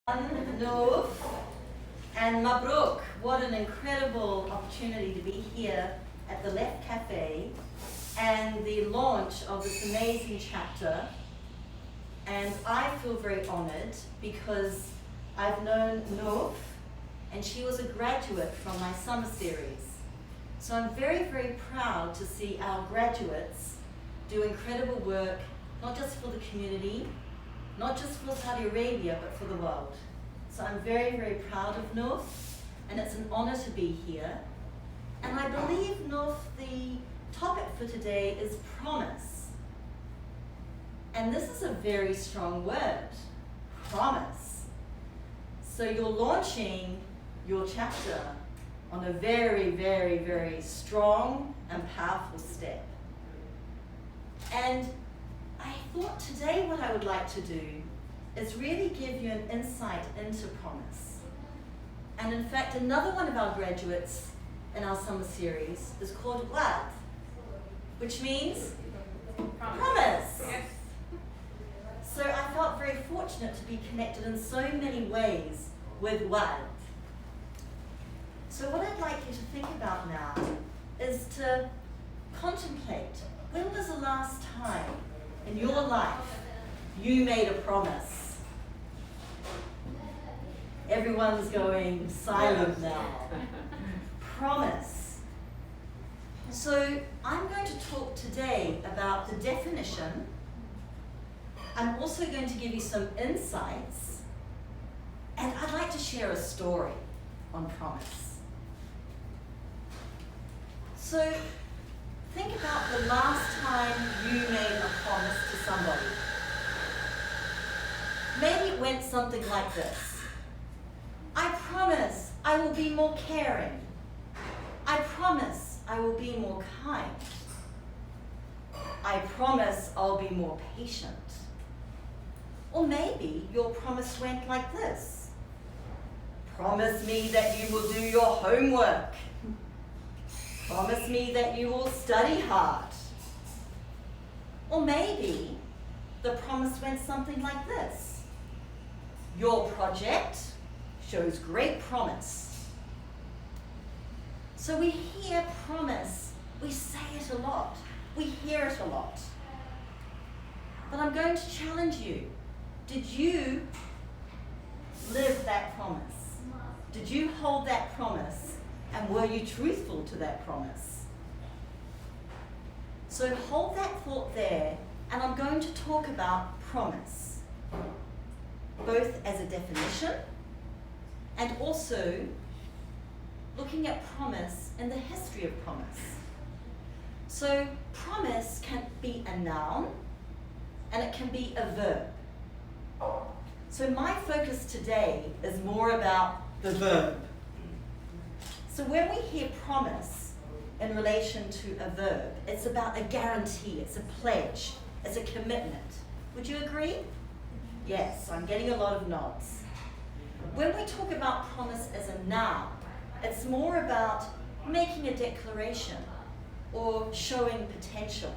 Noof and Mabruk. What an incredible opportunity to be here at the Left Cafe and the launch of this amazing chapter. And I feel very honored because I've known Noof and she was a graduate from my summer series. So I'm very, very proud to see our graduates do incredible work, not just for the community, not just for Saudi Arabia, but for the world. So I'm very, very proud of Noof, and it's an honor to be here. And I believe, Noof, the topic for today is promise. And this is a very strong word, promise. So you're launching your chapter on a very, very, very strong and powerful step. And I thought today what I would like to do is really give you an insight into promise. And in fact, another one of our graduates in our summer series is called Wad, which means promise. Yes. So I felt very fortunate to be connected in so many ways with Wad. So what I'd like you to think about now is to contemplate, when was the last time in your life you made a promise? Everyone's going silent now. Promise. So I'm going to talk today about the definition. I'm also going to give you some insights, and I'd like to share a story on promise. So think about the last time you made a promise to somebody. Maybe it went something like this. I promise I will be more caring. I promise I will be more kind. I promise I'll be more patient. Or maybe your promise went like this. Promise me that you will do your homework. Promise me that you will study hard. Or maybe the promise went something like this. Your project shows great promise. So we hear promise, we say it a lot, we hear it a lot. But I'm going to challenge you. Did you live that promise? Did you hold that promise? And were you truthful to that promise? So hold that thought there, and I'm going to talk about promise, both as a definition and also looking at promise and the history of promise. So promise can be a noun and it can be a verb. So my focus today is more about the verb. So when we hear promise in relation to a verb, it's about a guarantee, it's a pledge, it's a commitment. Would you agree? Yes, I'm getting a lot of nods. When we talk about promise as a noun, it's more about making a declaration or showing potential.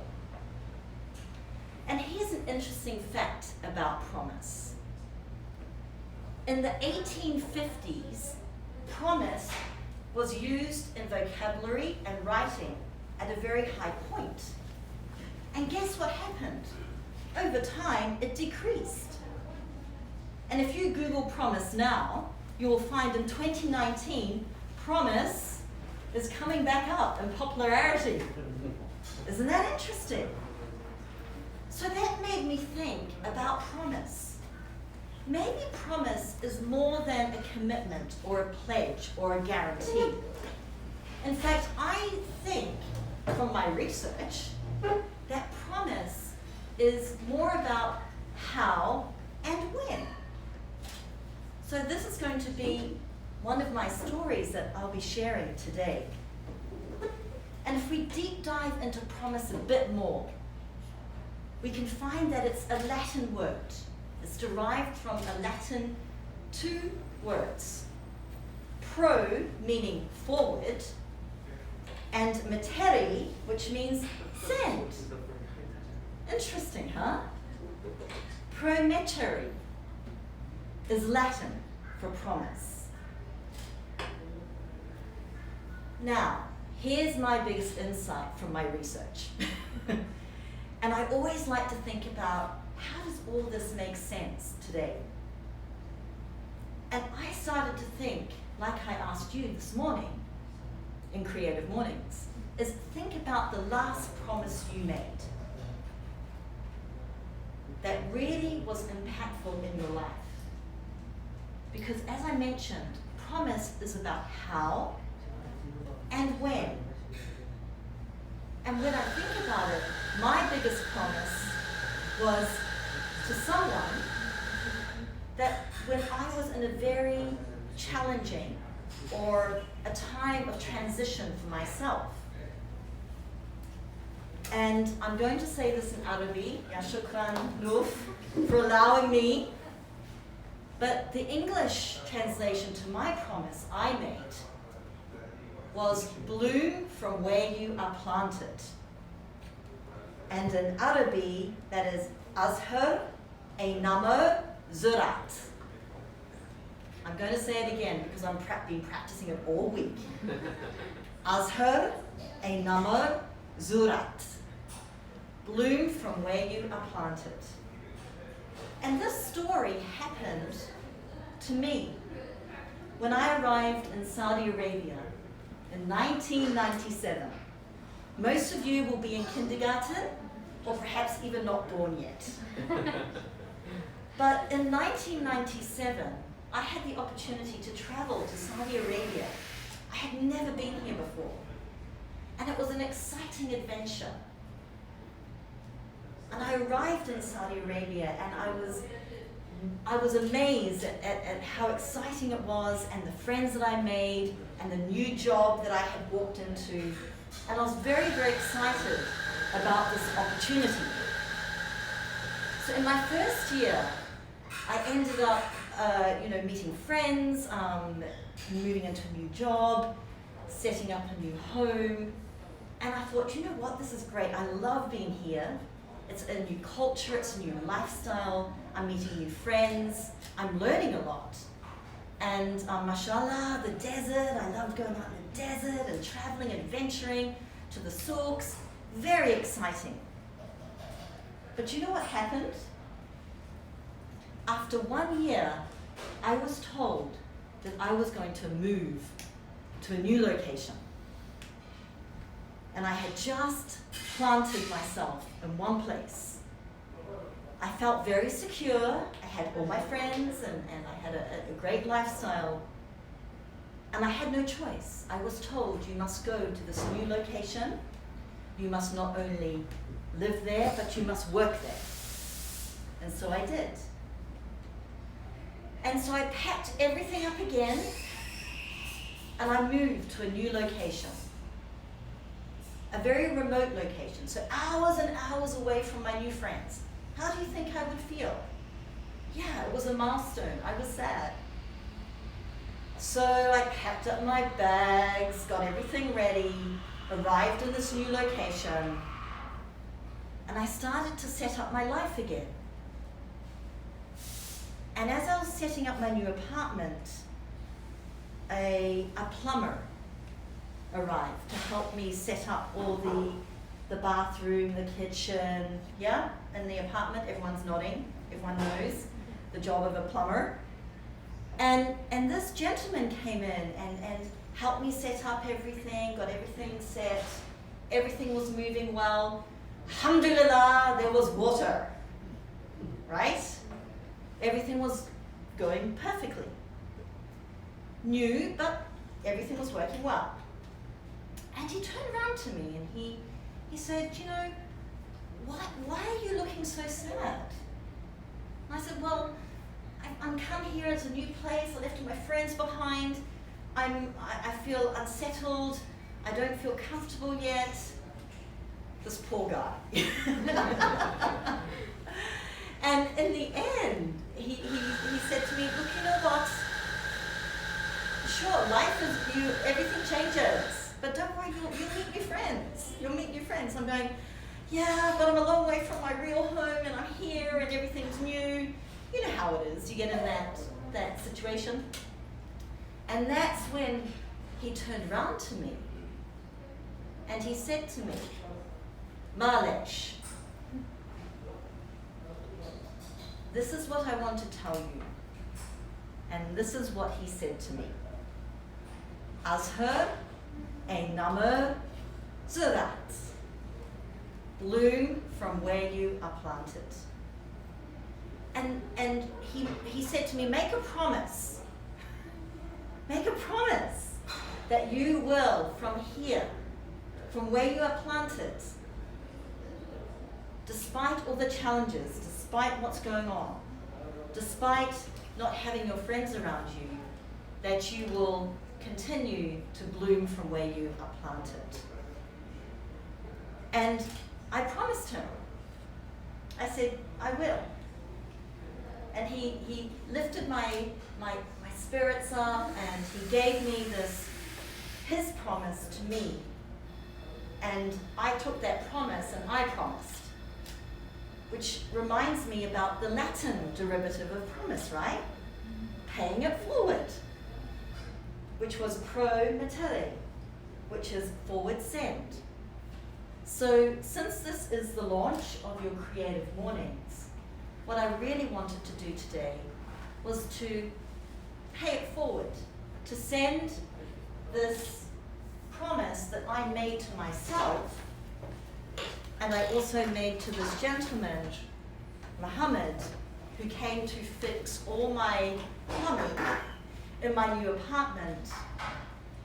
And here's an interesting fact about promise. In the 1850s, promise was used in vocabulary and writing at a very high point. And guess what happened? Over time, it decreased. And if you Google promise now, you will find in 2019, promise is coming back up in popularity. Isn't that interesting? So that made me think about promise. Maybe promise is more than a commitment or a pledge or a guarantee. In fact, I think from my research that promise is more about how and when. So this is going to be one of my stories that I'll be sharing today. And if we deep dive into promise a bit more, we can find that it's a Latin word. It's derived from a Latin two words. Pro, meaning forward, and mettere, which means send. Interesting, huh? Promettere. is Latin for promise. Now, here's my biggest insight from my research. And I always like to think about, how does all this make sense today? And I started to think, like I asked you this morning in Creative Mornings, is think about the last promise you made that really was impactful in your life. Because as I mentioned, promise is about how and when. And when I think about it, my biggest promise was to someone that when I was in a very challenging or a time of transition for myself. And I'm going to say this in Arabic, ya shukran Noof, for allowing me. But the English translation to my promise I made was bloom from where you are planted. And in Arabic, that is azhar aynama zurat. I'm going to say it again because I've been practicing it all week. Azhar aynama zurat. Bloom from where you are planted. And this story happened to me when I arrived in Saudi Arabia in 1997. Most of you will be in kindergarten or perhaps even not born yet. But in 1997, I had the opportunity to travel to Saudi Arabia. I had never been here before. And it was an exciting adventure. And I arrived in Saudi Arabia and I was amazed at how exciting it was and the friends that I made and the new job that I had walked into. And I was very, very excited about this opportunity. So in my first year, I ended up meeting friends, moving into a new job, setting up a new home. And I thought, you know what, this is great. I love being here. It's a new culture, it's a new lifestyle. I'm meeting new friends. I'm learning a lot. And mashallah, the desert, I loved going out in the desert and traveling and adventuring to the souks. Very exciting. But you know what happened? After 1 year, I was told that I was going to move to a new location. And I had just planted myself in one place. I felt very secure. I had all my friends and I had a great lifestyle. And I had no choice. I was told you must go to this new location. You must not only live there, but you must work there. And so I did. And so I packed everything up again and I moved to a new location. A very remote location, so hours and hours away from my new friends. How do you think I would feel? Yeah, it was a milestone. I was sad. So I packed up my bags, got everything ready, arrived in this new location, and I started to set up my life again. And as I was setting up my new apartment, a plumber arrived to help me set up all the bathroom, the kitchen, yeah, in the apartment. Everyone's nodding. Everyone knows the job of a plumber. And this gentleman came in and helped me set up everything, got everything set. Everything was moving well. Alhamdulillah, there was water, right? Everything was going perfectly. New, but everything was working well. And he turned around to me and he said, you know, why are you looking so sad? And I said, well, I'm come here, it's a new place, I left all my friends behind, I feel unsettled, I don't feel comfortable yet. This poor guy. And in the end, he said to me, look, you know what? Sure, life is, everything changes, but don't worry, you'll meet new friends. You'll meet new friends. I'm going, yeah, but I'm a long way from my real home and I'm here and everything's new. You know how it is. You get in that that situation. And that's when he turned around to me and he said to me, Malesh, this is what I want to tell you. And this is what he said to me. Azhar ein Namo Zurat. Bloom from where you are planted. And he said to me, make a promise. Make a promise that you will, from here, from where you are planted, despite all the challenges, despite what's going on, despite not having your friends around you, that you will continue to bloom from where you are planted. And I promised him. I said, I will. And he lifted my spirits up and he gave me his promise to me. And I took that promise and I promised. Which reminds me about the Latin derivative of promise, right? Paying it forward. Which was promettere, which is forward send. So since this is the launch of your Creative Mornings, what I really wanted to do today was to pay it forward, to send this promise that I made to myself, and I also made to this gentleman, Muhammad, who came to fix all my plumbing in my new apartment,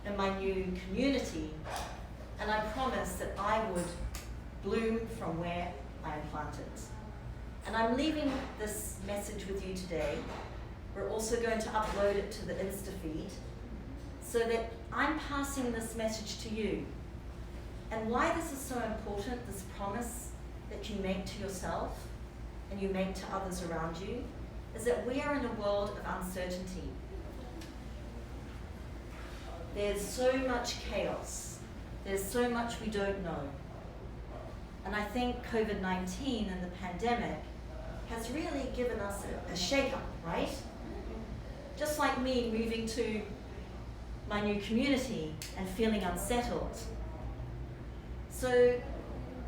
in my new community, and I promised that I would bloom from where I am planted. And I'm leaving this message with you today. We're also going to upload it to the Insta feed so that I'm passing this message to you. And why this is so important, this promise that you make to yourself and you make to others around you, is that we are in a world of uncertainty. There's so much chaos. There's so much we don't know. And I think COVID-19 and the pandemic has really given us a shake-up, right? Just like me moving to my new community and feeling unsettled. So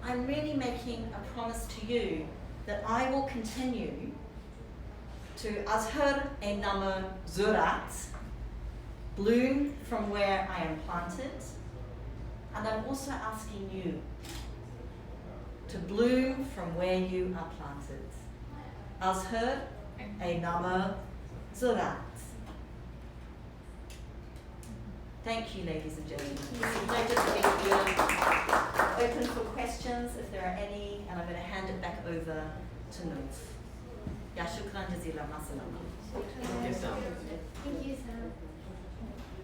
I'm really making a promise to you that I will continue to Azhar ein Namo Zurat, bloom from where I am planted. And I'm also asking you to bloom from where you are planted. Azhar ein Namo Zurat. Thank you, ladies and gentlemen. Open for questions if there are any, and I'm going to hand it back over to Nuf. Ya shukran jazilan, masalama. Thank you, Sam. Thank you, Sam.